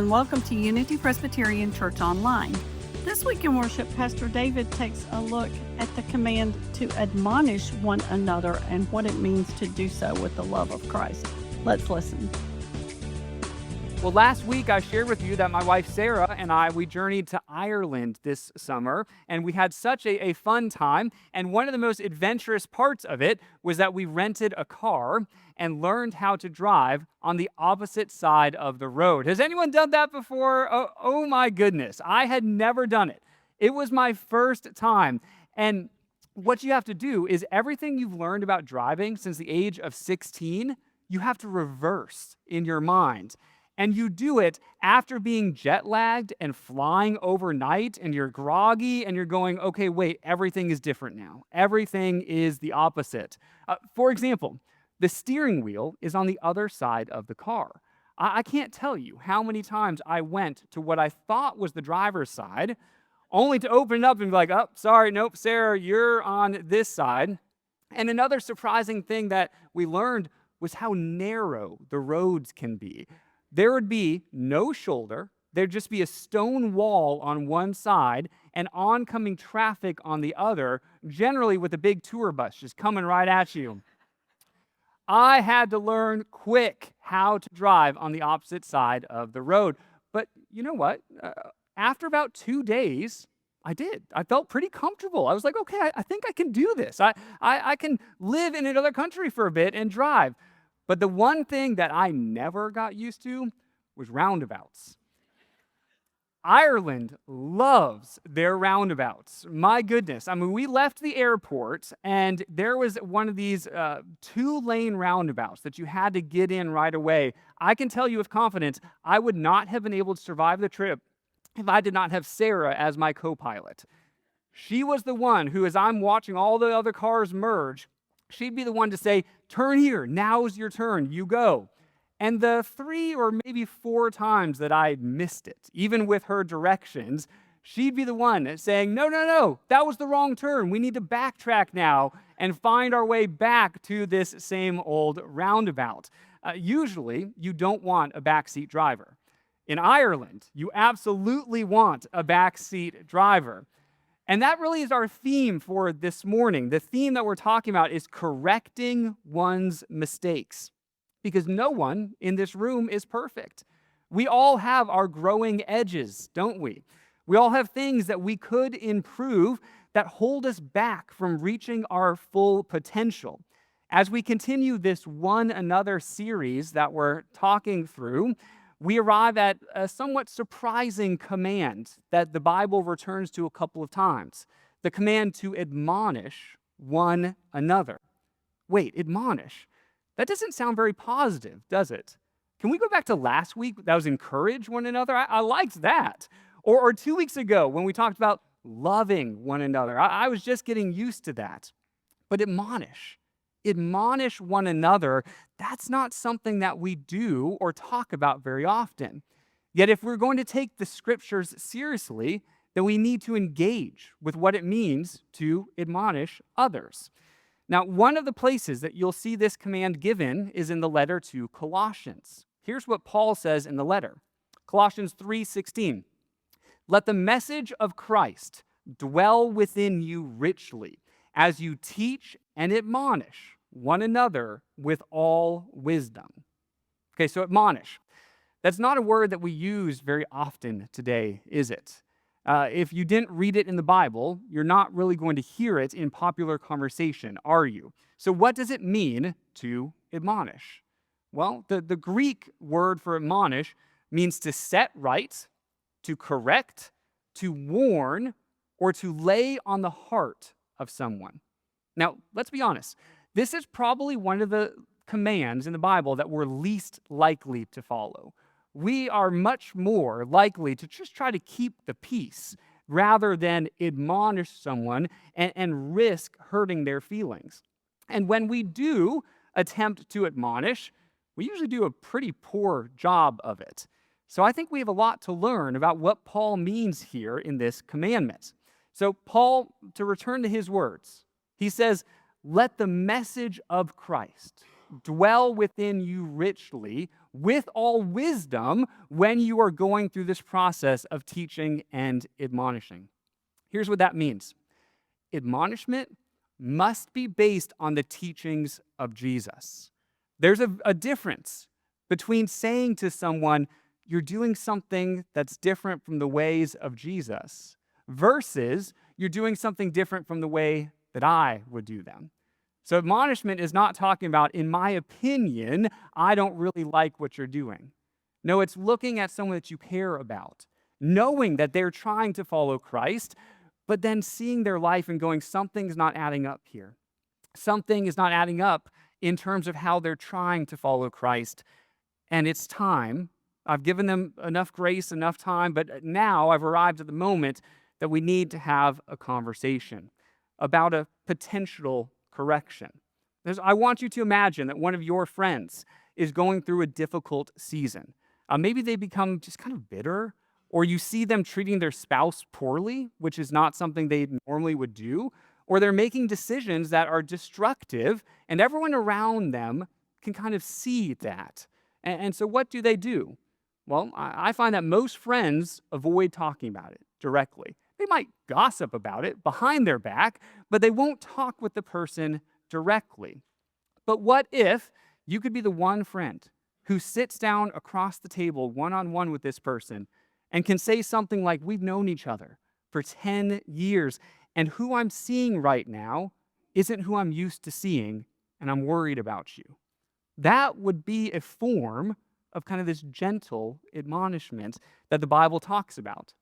and welcome to Unity Presbyterian Church Online. This week in worship, Pastor David takes a look at the command to admonish one another and what it means to do so with the love of Christ. Let's listen. Well, last week I shared with you that my wife Sarah and we journeyed to Ireland this summer, and we had such a fun time. And one of the most adventurous parts of it was that we rented a car and learned how to drive on the opposite side of the road. Has anyone done that before? Oh my goodness, I had never done it. It was my first time. And what you have to do is everything you've learned about driving since the age of 16, you have to reverse in your mind. And you do it after being jet lagged and flying overnight, and you're groggy and you're going, okay, wait, everything is different now. Everything is the opposite. For example, the steering wheel is on the other side of the car. I can't tell you how many times I went to what I thought was the driver's side, only to open it up and be like, oh, sorry, nope, Sarah, you're on this side. And another surprising thing that we learned was how narrow the roads can be. There would be no shoulder, there'd just be a stone wall on one side and oncoming traffic on the other, generally with a big tour bus just coming right at you. I had to learn quick how to drive on the opposite side of the road. But you know what? After about 2 days, I did. I felt pretty comfortable. I was like, okay, I think I can do this. I can live in another country for a bit and drive. But the one thing that I never got used to was roundabouts. Ireland loves their roundabouts. My goodness. I mean, we left the airport and there was one of these 2-lane roundabouts that you had to get in right away. I can tell you with confidence, I would not have been able to survive the trip if I did not have Sarah as my co-pilot. She was the one who, as I'm watching all the other cars merge, she'd be the one to say, turn here, now's your turn, you go. And the 3 or maybe 4 times that I missed it, even with her directions, she'd be the one saying, no, that was the wrong turn. We need to backtrack now and find our way back to this same old roundabout. Usually, you don't want a backseat driver. In Ireland, you absolutely want a backseat driver. And that really is our theme for this morning. The theme that we're talking about is correcting one's mistakes. Because no one in this room is perfect. We all have our growing edges, don't we? We all have things that we could improve that hold us back from reaching our full potential. As we continue this One Another series that we're talking through, we arrive at a somewhat surprising command that the Bible returns to a couple of times. The command to admonish one another. Wait, admonish? That doesn't sound very positive, does it? Can we go back to last week? That was encourage one another. I liked that. Or 2 weeks ago when we talked about loving one another. I was just getting used to that. But admonish one another, that's not something that we do or talk about very often. Yet if we're going to take the scriptures seriously, then we need to engage with what it means to admonish others. Now, one of the places that you'll see this command given is in the letter to Colossians. Here's what Paul says in the letter. Colossians 3:16. Let the message of Christ dwell within you richly, as you teach and admonish one another with all wisdom. Okay, so admonish. That's not a word that we use very often today, is it? If you didn't read it in the Bible, you're not really going to hear it in popular conversation, are you? So what does it mean to admonish? Well, the Greek word for admonish means to set right, to correct, to warn, or to lay on the heart of someone. Now, let's be honest. This is probably one of the commands in the Bible that we're least likely to follow. We are much more likely to just try to keep the peace rather than admonish someone and risk hurting their feelings. And when we do attempt to admonish, we usually do a pretty poor job of it. So I think we have a lot to learn about what Paul means here in this commandment. So Paul, to return to his words, he says, let the message of Christ. dwell within you richly with all wisdom when you are going through this process of teaching and admonishing. Here's what that means. Admonishment must be based on the teachings of Jesus. There's a difference between saying to someone, you're doing something that's different from the ways of Jesus, versus you're doing something different from the way that I would do them. So admonishment is not talking about, in my opinion, I don't really like what you're doing. No, it's looking at someone that you care about, knowing that they're trying to follow Christ, but then seeing their life and going, something's not adding up here. Something is not adding up in terms of how they're trying to follow Christ. And it's time. I've given them enough grace, enough time, but now I've arrived at the moment that we need to have a conversation about a potential correction. I want you to imagine that one of your friends is going through a difficult season. Maybe they become just kind of bitter, or you see them treating their spouse poorly, which is not something they normally would do, or they're making decisions that are destructive, and everyone around them can kind of see that. And so what do? Well, I find that most friends avoid talking about it directly. They might gossip about it behind their back, but they won't talk with the person directly. But what if you could be the one friend who sits down across the table one-on-one with this person and can say something like, we've known each other for 10 years, and who I'm seeing right now isn't who I'm used to seeing, and I'm worried about you. That would be a form of kind of this gentle admonishment that the Bible talks about.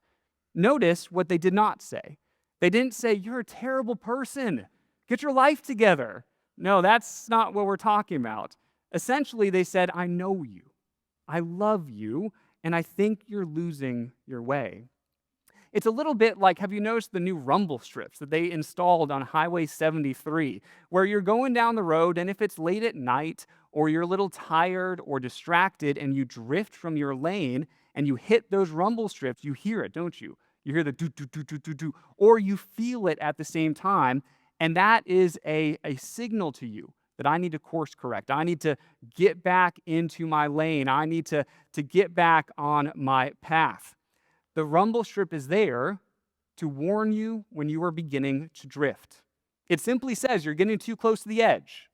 Notice what they did not say. They didn't say, you're a terrible person. Get your life together. No, that's not what we're talking about. Essentially, they said, I know you. I love you, and I think you're losing your way. It's a little bit like, have you noticed the new rumble strips that they installed on Highway 73, where you're going down the road, and if it's late at night, or you're a little tired or distracted, and you drift from your lane, and you hit those rumble strips, you hear it, don't you? You hear the do, do, do, do, do, do, or you feel it at the same time, and that is a signal to you that I need to course correct. I need to get back into my lane. I need to get back on my path. The rumble strip is there to warn you when you are beginning to drift. It simply says you're getting too close to the edge.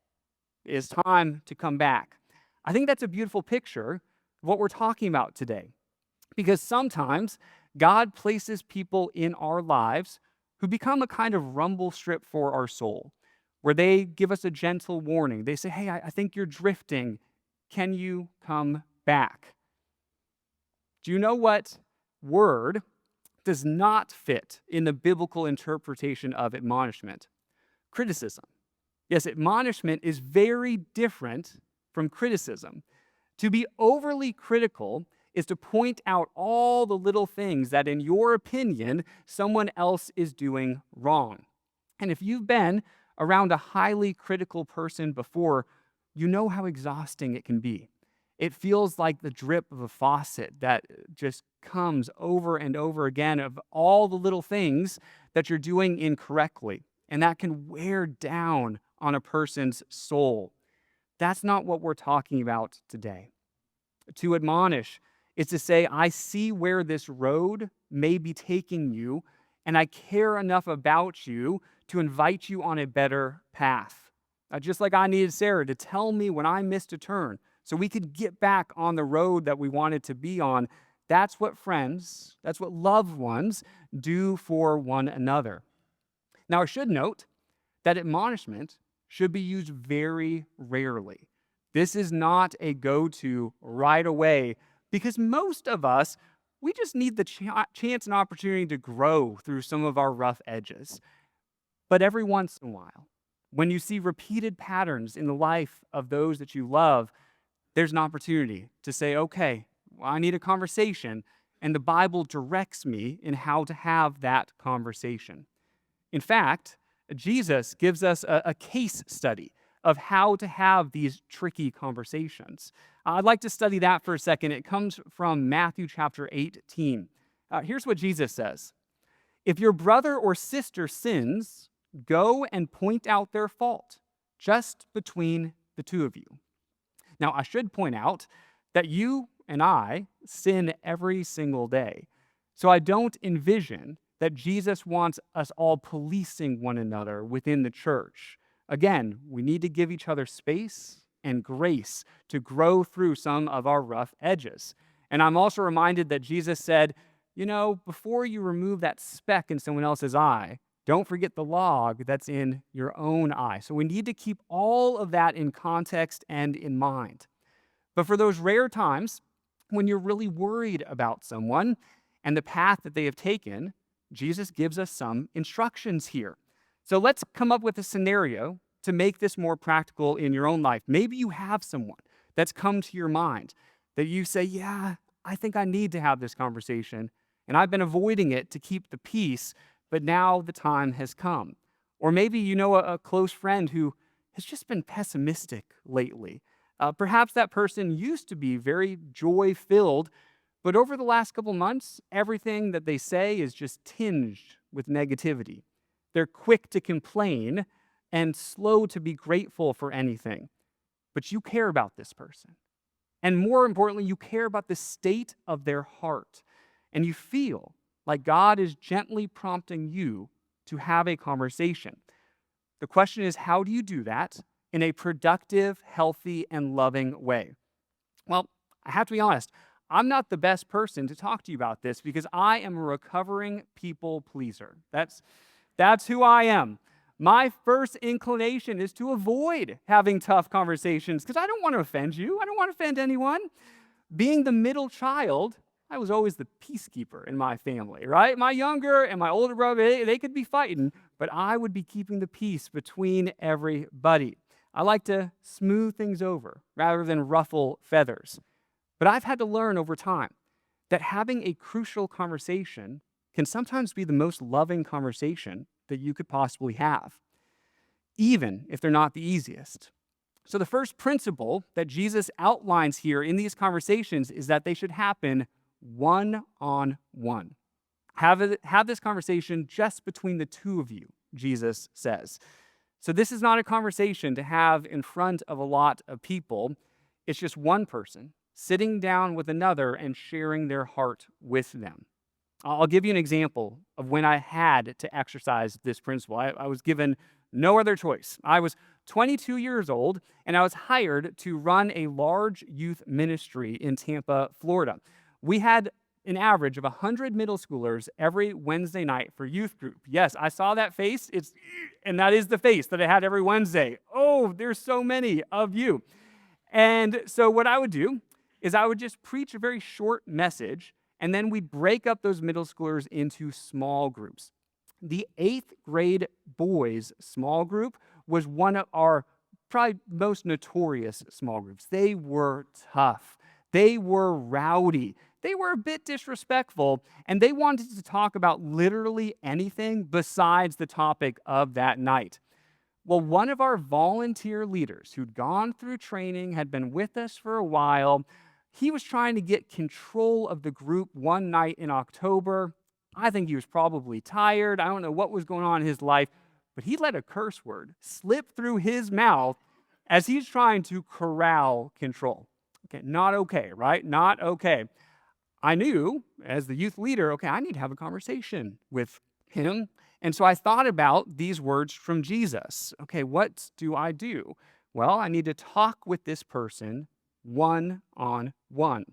It's time to come back. I think that's a beautiful picture of what we're talking about today. Because sometimes God places people in our lives who become a kind of rumble strip for our soul, where they give us a gentle warning. They say, hey, I think you're drifting. Can you come back? Do you know what word does not fit in the biblical interpretation of admonishment? Criticism. Yes, admonishment is very different from criticism. To be overly critical is to point out all the little things that, in your opinion, someone else is doing wrong. And if you've been around a highly critical person before, you know how exhausting it can be. It feels like the drip of a faucet that just comes over and over again of all the little things that you're doing incorrectly. And that can wear down on a person's soul. That's not what we're talking about today. To admonish is to say, I see where this road may be taking you, and I care enough about you to invite you on a better path. Just like I needed Sarah to tell me when I missed a turn so we could get back on the road that we wanted to be on. That's what friends, that's what loved ones do for one another. Now, I should note that admonishment should be used very rarely. This is not a go-to right away, because most of us, we just need the chance and opportunity to grow through some of our rough edges. But every once in a while, when you see repeated patterns in the life of those that you love, there's an opportunity to say, okay, well, I need a conversation, and the Bible directs me in how to have that conversation. In fact, Jesus gives us a case study of how to have these tricky conversations. I'd like to study that for a second. It comes from Matthew chapter 18. Here's what Jesus says. If your brother or sister sins, go and point out their fault, just between the two of you. Now, I should point out that you and I sin every single day. So I don't envision that Jesus wants us all policing one another within the church. Again, we need to give each other space and grace to grow through some of our rough edges. And I'm also reminded that Jesus said, before you remove that speck in someone else's eye, don't forget the log that's in your own eye. So we need to keep all of that in context and in mind. But for those rare times when you're really worried about someone and the path that they have taken, Jesus gives us some instructions here. So let's come up with a scenario to make this more practical in your own life. Maybe you have someone that's come to your mind that you say, yeah, I think I need to have this conversation, and I've been avoiding it to keep the peace, but now the time has come. Or maybe you know a close friend who has just been pessimistic lately. Perhaps that person used to be very joy-filled, but over the last couple months, everything that they say is just tinged with negativity. They're quick to complain and slow to be grateful for anything. But you care about this person. And more importantly, you care about the state of their heart. And you feel like God is gently prompting you to have a conversation. The question is, how do you do that in a productive, healthy, and loving way? Well, I have to be honest. I'm not the best person to talk to you about this because I am a recovering people pleaser. That's who I am. My first inclination is to avoid having tough conversations because I don't want to offend you. I don't want to offend anyone. Being the middle child, I was always the peacekeeper in my family, right? My younger and my older brother, they could be fighting, but I would be keeping the peace between everybody. I like to smooth things over rather than ruffle feathers. But I've had to learn over time that having a crucial conversation can sometimes be the most loving conversation that you could possibly have, even if they're not the easiest. So the first principle that Jesus outlines here in these conversations is that they should happen one-on-one. Have this conversation just between the two of you, Jesus says. So this is not a conversation to have in front of a lot of people. It's just one person sitting down with another and sharing their heart with them. I'll give you an example of when I had to exercise this principle. I was given no other choice. I was 22 years old, and I was hired to run a large youth ministry in Tampa, Florida. We had an average of 100 middle schoolers every Wednesday night for youth group. Yes, I saw that face, and that is the face that I had every Wednesday. Oh, there's so many of you. And so what I would do is I would just preach a very short message, and then we'd break up those middle schoolers into small groups. The 8th grade boys small group was one of our probably most notorious small groups. They were tough. They were rowdy. They were a bit disrespectful, and they wanted to talk about literally anything besides the topic of that night. Well, one of our volunteer leaders who'd gone through training, had been with us for a while, he was trying to get control of the group one night in October. I think he was probably tired. I don't know what was going on in his life, but he let a curse word slip through his mouth as he's trying to corral control. Okay, not okay, right? Not okay. I knew as the youth leader, okay, I need to have a conversation with him. And so I thought about these words from Jesus. Okay, what do I do? Well, I need to talk with this person one-on-one.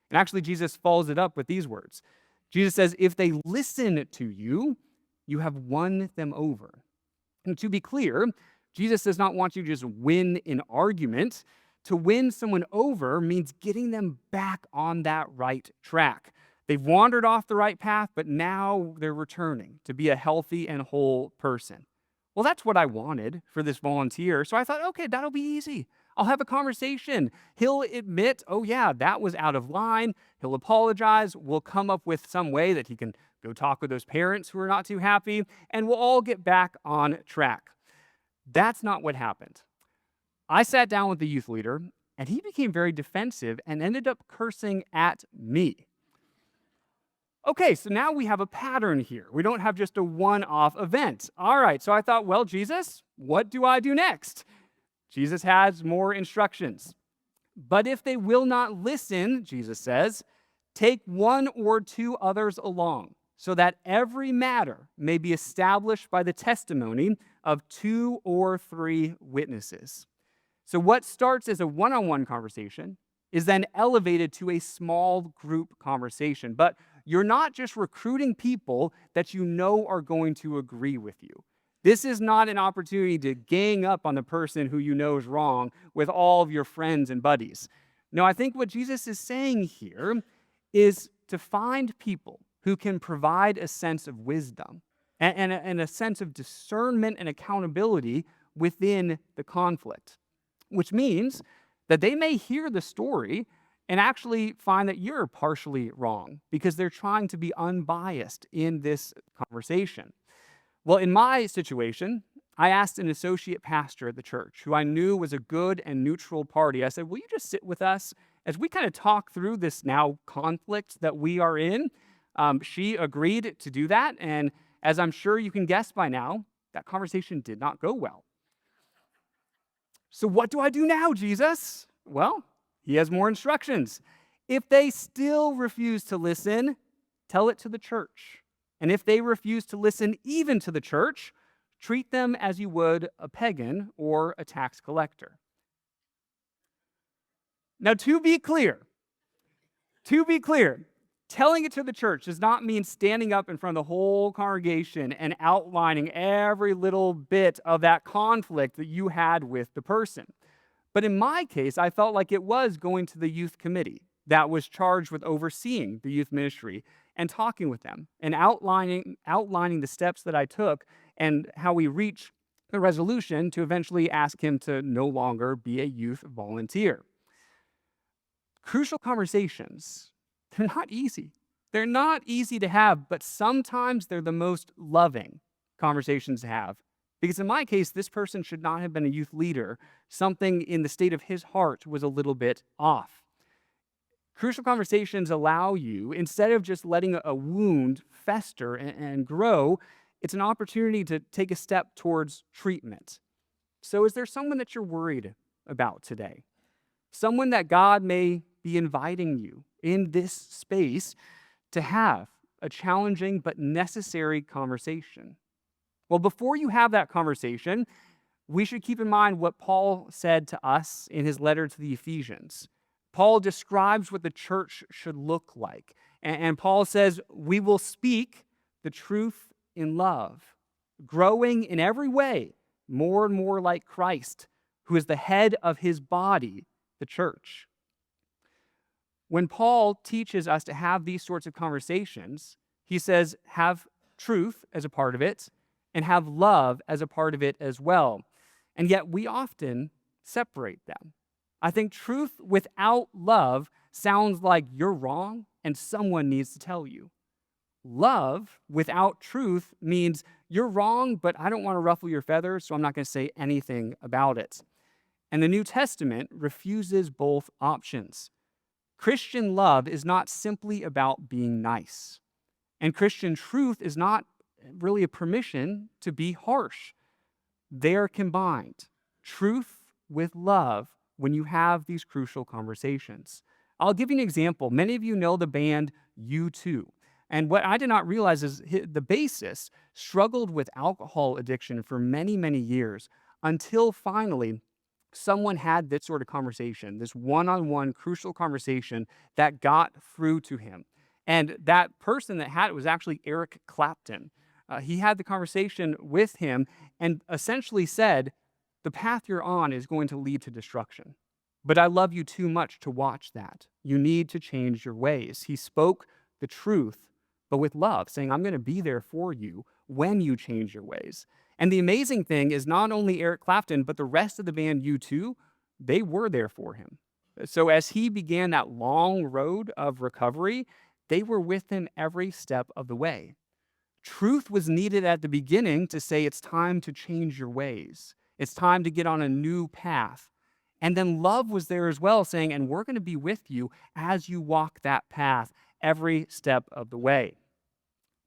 And actually, Jesus follows it up with these words. Jesus says, if they listen to you, you have won them over. And to be clear, Jesus does not want you to just win an argument. To win someone over means getting them back on that right track. They've wandered off the right path, but now they're returning to be a healthy and whole person. Well, that's what I wanted for this volunteer. So I thought, okay, that'll be easy. I'll have a conversation. He'll admit, oh yeah, that was out of line. He'll apologize. We'll come up with some way that he can go talk with those parents who are not too happy, and we'll all get back on track. That's not what happened. I sat down with the youth leader, and he became very defensive and ended up cursing at me. Okay, so now we have a pattern here. We don't have just a one-off event. All right, so I thought, well, Jesus, what do I do next? Jesus has more instructions. But if they will not listen, Jesus says, take one or two others along, so that every matter may be established by the testimony of two or three witnesses. So what starts as a one-on-one conversation is then elevated to a small group conversation. But you're not just recruiting people that you know are going to agree with you. This is not an opportunity to gang up on the person who you know is wrong with all of your friends and buddies. No, I think what Jesus is saying here is to find people who can provide a sense of wisdom and a sense of discernment and accountability within the conflict, which means that they may hear the story and actually find that you're partially wrong because they're trying to be unbiased in this conversation. Well, in my situation, I asked an associate pastor at the church who I knew was a good and neutral party. I said, will you just sit with us as we kind of talk through this now conflict that we are in? She agreed to do that. And as I'm sure you can guess by now, that conversation did not go well. So what do I do now, Jesus? Well, he has more instructions. If they still refuse to listen, tell it to the church. And if they refuse to listen even to the church, treat them as you would a pagan or a tax collector. Now, to be clear, telling it to the church does not mean standing up in front of the whole congregation and outlining every little bit of that conflict that you had with the person. But in my case, I felt like it was going to the youth committee that was charged with overseeing the youth ministry and talking with them and outlining the steps that I took and how we reached the resolution to eventually ask him to no longer be a youth volunteer. Crucial conversations, they're not easy. They're not easy to have, but sometimes they're the most loving conversations to have. Because in my case, this person should not have been a youth leader. Something in the state of his heart was a little bit off. Crucial conversations allow you, instead of just letting a wound fester and grow, it's an opportunity to take a step towards treatment. So is there someone that you're worried about today? Someone that God may be inviting you in this space to have a challenging but necessary conversation? Well, before you have that conversation, we should keep in mind what Paul said to us in his letter to the Ephesians. Paul describes what the church should look like. And Paul says, we will speak the truth in love, growing in every way more and more like Christ, who is the head of his body, the church. When Paul teaches us to have these sorts of conversations, he says, have truth as a part of it and have love as a part of it as well. And yet we often separate them. I think truth without love sounds like you're wrong and someone needs to tell you. Love without truth means you're wrong, but I don't want to ruffle your feathers, so I'm not going to say anything about it. And the New Testament refuses both options. Christian love is not simply about being nice. And Christian truth is not really a permission to be harsh. They're combined, truth with love, when you have these crucial conversations. I'll give you an example. Many of you know the band U2. And what I did not realize is the bassist struggled with alcohol addiction for many, many years until finally someone had this sort of conversation, this one-on-one crucial conversation that got through to him. And that person that had it was actually Eric Clapton. He had the conversation with him and essentially said, the path you're on is going to lead to destruction. But I love you too much to watch that. You need to change your ways. He spoke the truth, but with love, saying, I'm going to be there for you when you change your ways. And the amazing thing is not only Eric Clapton, but the rest of the band U2, they were there for him. So as he began that long road of recovery, they were with him every step of the way. Truth was needed at the beginning to say it's time to change your ways. It's time to get on a new path. And then love was there as well, saying, and we're going to be with you as you walk that path every step of the way.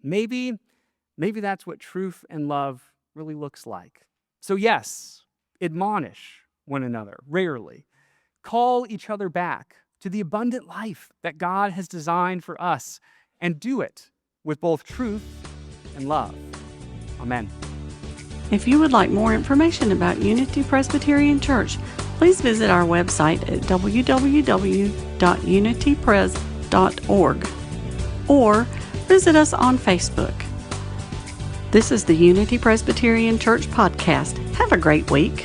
Maybe that's what truth and love really looks like. So yes, admonish one another, rarely. call each other back to the abundant life that God has designed for us, and do it with both truth and love. Amen. If you would like more information about Unity Presbyterian Church, please visit our website at www.unitypres.org or visit us on Facebook. This is the Unity Presbyterian Church podcast. Have a great week.